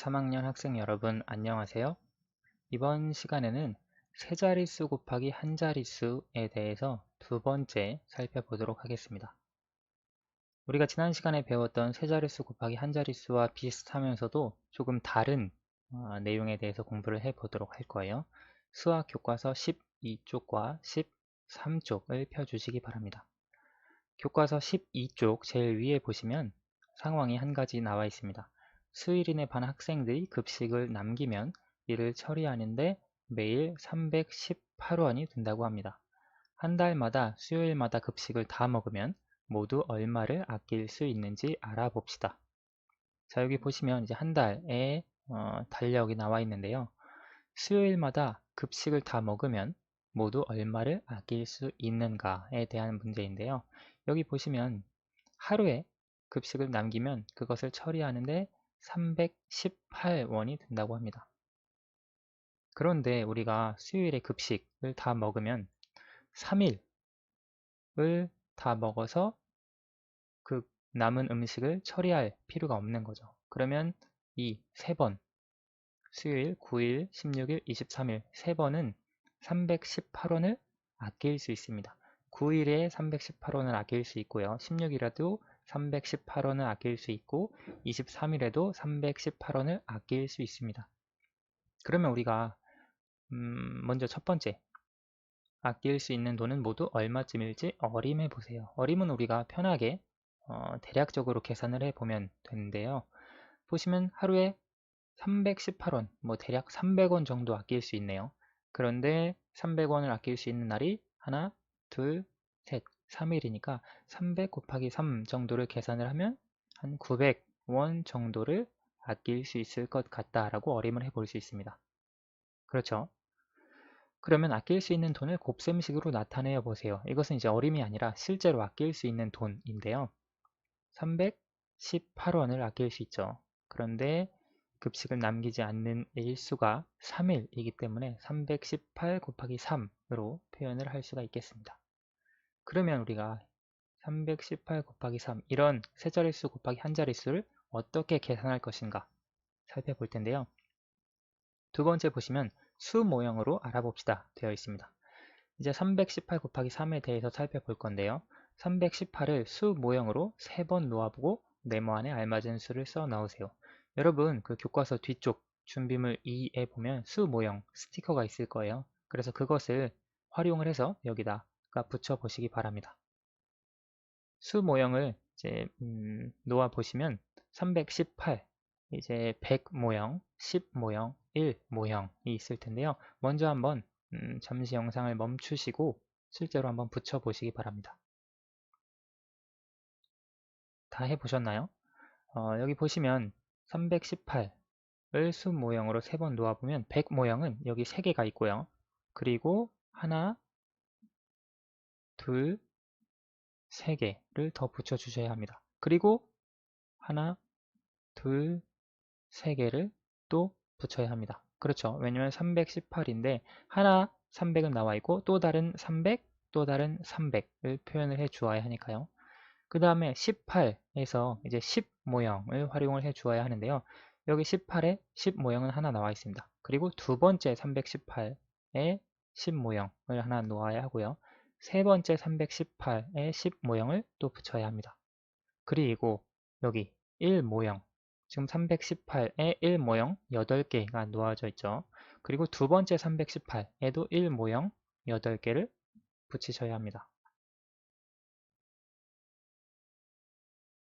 3학년 학생 여러분 안녕하세요. 이번 시간에는 세 자릿수 곱하기 한 자릿수에 대해서 두 번째 살펴보도록 하겠습니다. 우리가 지난 시간에 배웠던 세 자릿수 곱하기 한 자릿수와 비슷하면서도 조금 다른 내용에 대해서 공부를 해보도록 할 거예요. 수학 교과서 12쪽과 13쪽을 펴주시기 바랍니다. 교과서 12쪽 제일 위에 보시면 상황이 한 가지 나와 있습니다. 수일인의 반 학생들이 급식을 남기면 이를 처리하는데 매일 318원이 든다고 합니다. 한 달마다 수요일마다 급식을 다 먹으면 모두 얼마를 아낄 수 있는지 알아봅시다. 자, 여기 보시면 이제 한 달의 달력이 나와 있는데요. 수요일마다 급식을 다 먹으면 모두 얼마를 아낄 수 있는가에 대한 문제인데요. 여기 보시면 하루에 급식을 남기면 그것을 처리하는데 318원이 든다고 합니다. 그런데 우리가 수요일에 급식을 다 먹으면 3일을 다 먹어서 그 남은 음식을 처리할 필요가 없는 거죠. 그러면 이 세 번, 수요일, 9일, 16일, 23일 세 번은 318원을 아낄 수 있습니다. 9일에 318원을 아낄 수 있고요. 16일에도 318원을 아낄 수 있고 23일에도 318원을 아낄 수 있습니다. 그러면 우리가 먼저 첫 번째 아낄 수 있는 돈은 모두 얼마쯤일지 어림해 보세요. 어림은 우리가 편하게 대략적으로 계산을 해보면 되는데요. 보시면 하루에 318원, 뭐 대략 300원 정도 아낄 수 있네요. 그런데 300원을 아낄 수 있는 날이 하나, 둘, 셋, 3일이니까 300 곱하기 3 정도를 계산을 하면 한 900원 정도를 아낄 수 있을 것 같다라고 어림을 해볼 수 있습니다. 그렇죠? 그러면 아낄 수 있는 돈을 곱셈식으로 나타내어 보세요. 이것은 이제 어림이 아니라 실제로 아낄 수 있는 돈인데요. 318원을 아낄 수 있죠. 그런데 급식을 남기지 않는 일수가 3일이기 때문에 318 곱하기 3으로 표현을 할 수가 있겠습니다. 그러면 우리가 318 곱하기 3 이런 세 자릿수 곱하기 한 자릿수를 어떻게 계산할 것인가 살펴볼 텐데요. 두 번째 보시면 수 모형으로 알아봅시다 되어 있습니다. 이제 318 곱하기 3에 대해서 살펴볼 건데요. 318을 수 모형으로 3번 놓아보고 네모 안에 알맞은 수를 써 넣으세요. 여러분 그 교과서 뒤쪽 준비물 2에 보면 수 모형 스티커가 있을 거예요. 그래서 그것을 활용을 해서 여기다가 붙여 보시기 바랍니다. 수 모형을 이제 놓아 보시면 318 이제 100 모형, 10 모형, 1 모형이 있을 텐데요. 먼저 한번 잠시 영상을 멈추시고 실제로 한번 붙여 보시기 바랍니다. 다 해보셨나요? 여기 보시면 318을 수 모형으로 3번 놓아보면 100 모형은 여기 3개가 있고요. 그리고 하나, 둘, 3개를 더 붙여주셔야 합니다. 그리고 하나, 둘, 3개를 또 붙여야 합니다. 그렇죠. 왜냐면 318인데 하나 300은 나와 있고 또 다른 300, 또 다른 300을 표현을 해 주어야 하니까요. 그 다음에 18에서 이제 10 모형을 활용을 해 주어야 하는데요. 여기 18에 10 모형은 하나 나와 있습니다. 그리고 두 번째 318에 10 모형을 하나 놓아야 하고요. 세 번째 318에 10 모형을 또 붙여야 합니다. 그리고 여기 1 모형 지금 318에 1 모형 8개가 놓아져 있죠. 그리고 두 번째 318에도 1 모형 8개를 붙이셔야 합니다.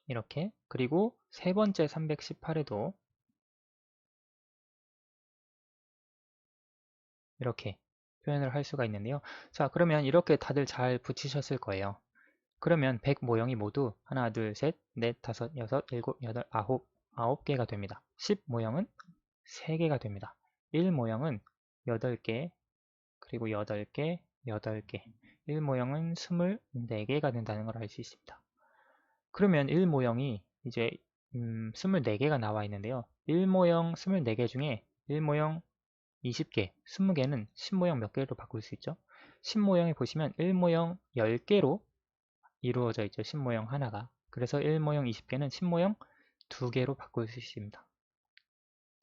이렇게 그리고 세 번째 318에도 이렇게 표현을 할 수가 있는데요. 자, 그러면 이렇게 다들 잘 붙이셨을 거예요. 그러면 100 모형이 모두 하나, 둘, 셋, 넷, 다섯, 여섯, 일곱, 여덟, 아홉 개가 됩니다. 10 모형은 3개가 됩니다. 1 모형은 8개, 그리고 8개, 8개. 1 모형은 24개가 된다는 걸 알 수 있습니다. 그러면 1 모형이 이제 24개가 나와 있는데요. 1 모형 24개 중에 1 모형 20개, 20개는 10모형 몇 개로 바꿀 수 있죠? 10모형에 보시면 1모형 10개로 이루어져 있죠. 10모형 하나가. 그래서 1모형 20개는 10모형 2개로 바꿀 수 있습니다.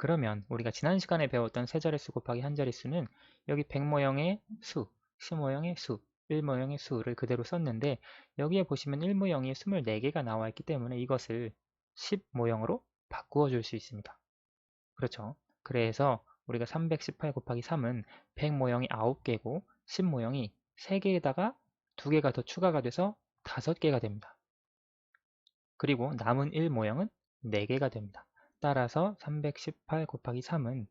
그러면 우리가 지난 시간에 배웠던 세 자릿수 곱하기 한 자릿수는 여기 100 모형의 수, 10 모형의 수, 1 모형의 수를 그대로 썼는데 여기에 보시면 1 모형이 24개가 나와 있기 때문에 이것을 10 모형으로 바꾸어 줄 수 있습니다. 그렇죠? 그래서 우리가 318 곱하기 3은 100 모형이 9개고 10 모형이 3개에다가 2개가 더 추가가 돼서 5개가 됩니다. 그리고 남은 1 모형은 4개가 됩니다. 따라서 318 곱하기 3은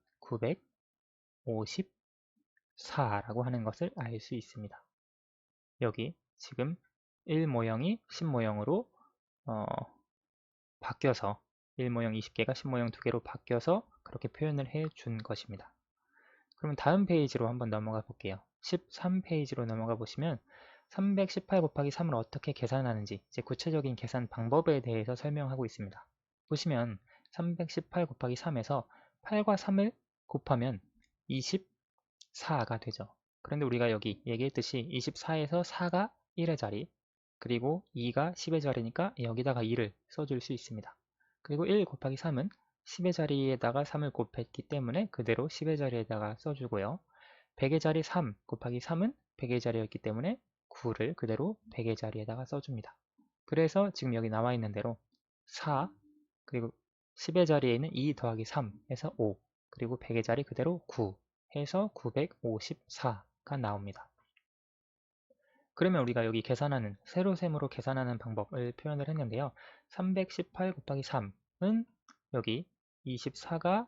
954라고 하는 것을 알 수 있습니다. 여기 지금 1 모형이 10 모형으로 바뀌어서 1 모형 20개가 10 모형 2개로 바뀌어서 그렇게 표현을 해 준 것입니다. 그럼 다음 페이지로 한번 넘어가 볼게요. 13페이지로 넘어가 보시면 318 곱하기 3을 어떻게 계산하는지 이제 구체적인 계산 방법에 대해서 설명하고 있습니다. 보시면 318 곱하기 3에서 8과 3을 곱하면 24가 되죠. 그런데 우리가 여기 얘기했듯이 24에서 4가 1의 자리, 그리고 2가 10의 자리니까 여기다가 2를 써줄 수 있습니다. 그리고 1 곱하기 3은 10의 자리에다가 3을 곱했기 때문에 그대로 10의 자리에다가 써주고요. 100의 자리 3 곱하기 3은 100의 자리였기 때문에 9를 그대로 100의 자리에다가 써줍니다. 그래서 지금 여기 나와 있는 대로 4 그리고 10의 자리에 있는 2 더하기 3 해서 5 그리고 100의 자리 그대로 9 해서 954가 나옵니다. 그러면 우리가 여기 계산하는 세로셈으로 계산하는 방법을 표현을 했는데요. 318 곱하기 3은 여기 24가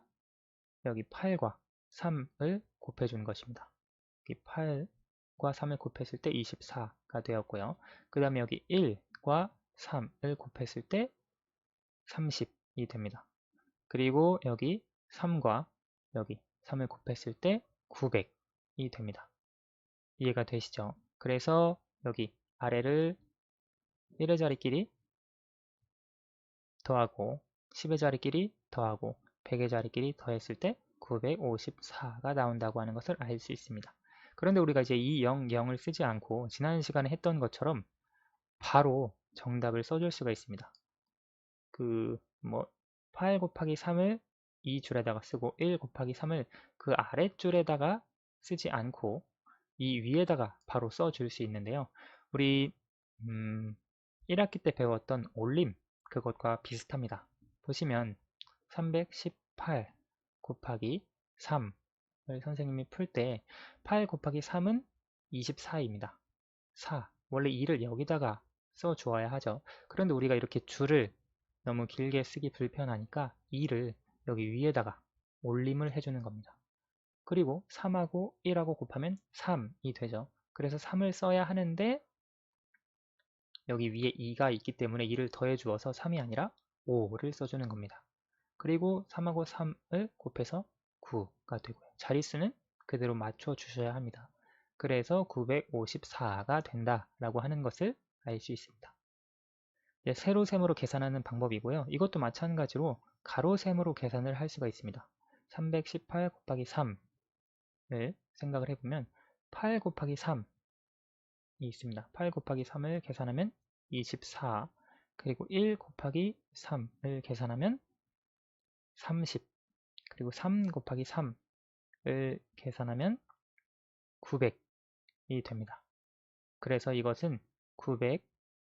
여기 8과 3을 곱해준 것입니다. 여기 8과 3을 곱했을 때 24가 되었고요. 그 다음에 여기 1과 3을 곱했을 때 30이 됩니다. 그리고 여기 3과 여기 3을 곱했을 때 900이 됩니다. 이해가 되시죠? 그래서 여기 아래를 1의 자리끼리 더하고 10의 자리끼리 더하고 100의 자리끼리 더했을 때 954가 나온다고 하는 것을 알 수 있습니다. 그런데 우리가 이제 이 0, 0을 쓰지 않고 지난 시간에 했던 것처럼 바로 정답을 써줄 수가 있습니다. 8 곱하기 3을 이 줄에다가 쓰고 1 곱하기 3을 그 아랫줄에다가 쓰지 않고 이 위에다가 바로 써줄 수 있는데요. 우리 1학기 때 배웠던 올림 그것과 비슷합니다. 보시면 318 곱하기 3을 선생님이 풀 때 8 곱하기 3은 24입니다. 4. 원래 2를 여기다가 써 주어야 하죠. 그런데 우리가 이렇게 줄을 너무 길게 쓰기 불편하니까 2를 여기 위에다가 올림을 해주는 겁니다. 그리고 3하고 1하고 곱하면 3이 되죠. 그래서 3을 써야 하는데 여기 위에 2가 있기 때문에 2를 더해 주어서 3이 아니라 5를 써주는 겁니다. 그리고 3하고 3을 곱해서 9가 되고요. 자릿수는 그대로 맞춰 주셔야 합니다. 그래서 954가 된다라고 하는 것을 알 수 있습니다. 세로셈으로 계산하는 방법이고요. 이것도 마찬가지로 가로셈으로 계산을 할 수가 있습니다. 318 곱하기 3을 생각을 해보면 8 곱하기 3이 있습니다. 8 곱하기 3을 계산하면 24 그리고 1 곱하기 3을 계산하면 30 그리고 3 곱하기 3을 계산하면 900이 됩니다. 그래서 이것은 900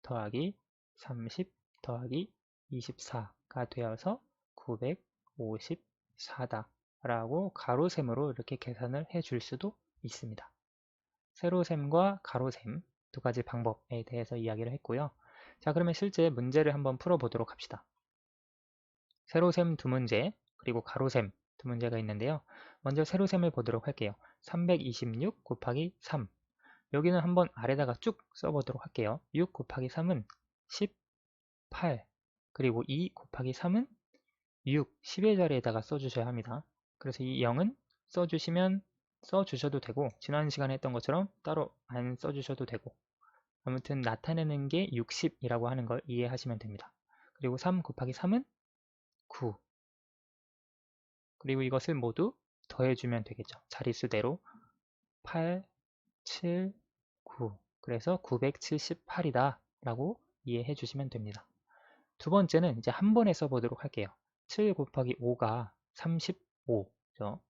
더하기 30 더하기 24가 되어서 954다 라고 가로셈으로 이렇게 계산을 해 줄 수도 있습니다. 세로셈과 가로셈 두 가지 방법에 대해서 이야기를 했고요. 자, 그러면 실제 문제를 한번 풀어보도록 합시다. 세로셈 두 문제 그리고 가로셈 두 문제가 있는데요. 먼저 세로셈을 보도록 할게요. 326 곱하기 3 여기는 한번 아래다가 쭉 써보도록 할게요. 6 곱하기 3은 18 그리고 2 곱하기 3은 6, 10의 자리에다가 써주셔야 합니다. 그래서 이 0은 써주셔도 되고 지난 시간에 했던 것처럼 따로 안 써주셔도 되고 아무튼 나타내는 게 60이라고 하는 걸 이해하시면 됩니다. 그리고 3 곱하기 3은 9 그리고 이것을 모두 더해주면 되겠죠. 자릿수대로 8, 7, 9 그래서 978이다 라고 이해해 주시면 됩니다. 두 번째는 이제 한 번에 써보도록 할게요. 7 곱하기 5가 35죠.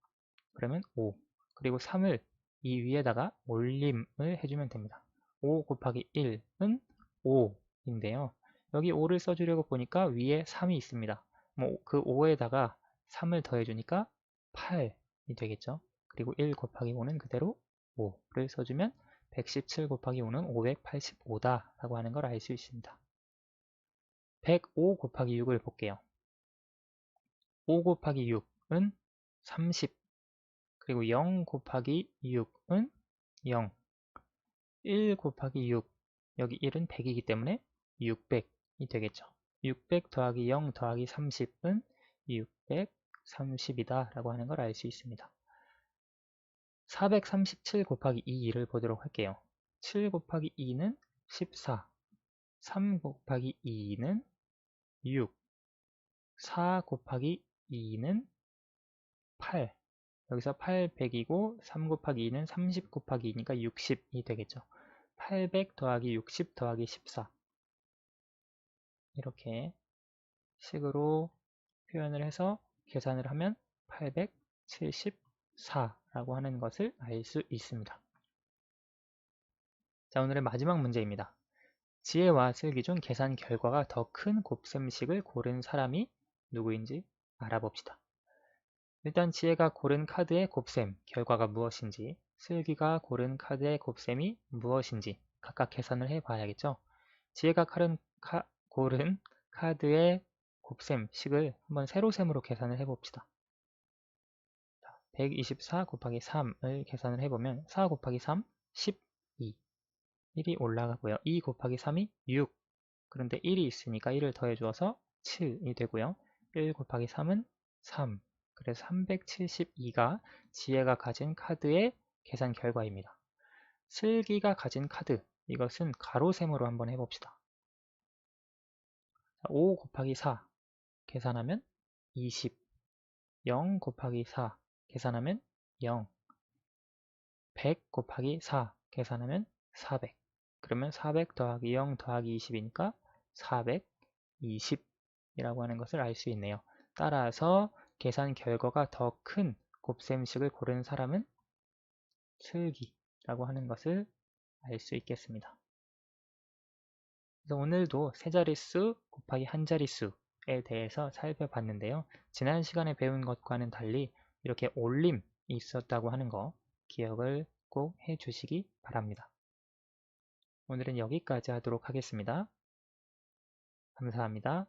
그러면 5. 그리고 3을 이 위에다가 올림을 해주면 됩니다. 5 곱하기 1은 5인데요. 여기 5를 써주려고 보니까 위에 3이 있습니다. 뭐 그 5에다가 3을 더해주니까 8이 되겠죠. 그리고 1 곱하기 5는 그대로 5를 써주면 117 곱하기 5는 585다 라고 하는 걸 알 수 있습니다. 105 곱하기 6을 볼게요. 5 곱하기 6은 30, 그리고 0 곱하기 6은 0, 1 곱하기 6, 여기 1은 100이기 때문에 600이 되겠죠. 600 더하기 0 더하기 30은 630이다 라고 하는 걸 알 수 있습니다. 437 곱하기 2를 보도록 할게요. 7 곱하기 2는 14, 3 곱하기 2는 6, 4 곱하기 2는 8, 여기서 8 100이고 3 곱하기 2는 30 곱하기 2니까 60이 되겠죠. 800 더하기 60 더하기 14, 이렇게 식으로 표현을 해서 계산을 하면 874라고 하는 것을 알 수 있습니다. 자, 오늘의 마지막 문제입니다. 지혜와 슬기 중 계산 결과가 더 큰 곱셈식을 고른 사람이 누구인지 알아봅시다. 일단 지혜가 고른 카드의 곱셈 결과가 무엇인지, 슬기가 고른 카드의 곱셈이 무엇인지 각각 계산을 해봐야겠죠. 지혜가 고른 카드의 곱셈식을 한번 세로셈으로 계산을 해봅시다. 124 곱하기 3을 계산을 해보면 4 곱하기 3, 12, 1이 올라가고요. 2 곱하기 3이 6, 그런데 1이 있으니까 1을 더해주어서 7이 되고요. 1 곱하기 3은 3, 그래서 372가 지혜가 가진 카드의 계산 결과입니다. 슬기가 가진 카드, 이것은 가로셈으로 한번 해봅시다. 5 곱하기 4 계산하면 20, 0 곱하기 4 계산하면 0, 100 곱하기 4 계산하면 400, 그러면 400 더하기 0 더하기 20이니까 420이라고 하는 것을 알 수 있네요. 따라서 계산 결과가 더 큰 곱셈식을 고른 사람은 슬기라고 하는 것을 알 수 있겠습니다. 그래서 오늘도 세 자릿수 곱하기 한 자릿수에 대해서 살펴봤는데요. 지난 시간에 배운 것과는 달리 이렇게 올림이 있었다고 하는 거 기억을 꼭 해주시기 바랍니다. 오늘은 여기까지 하도록 하겠습니다. 감사합니다.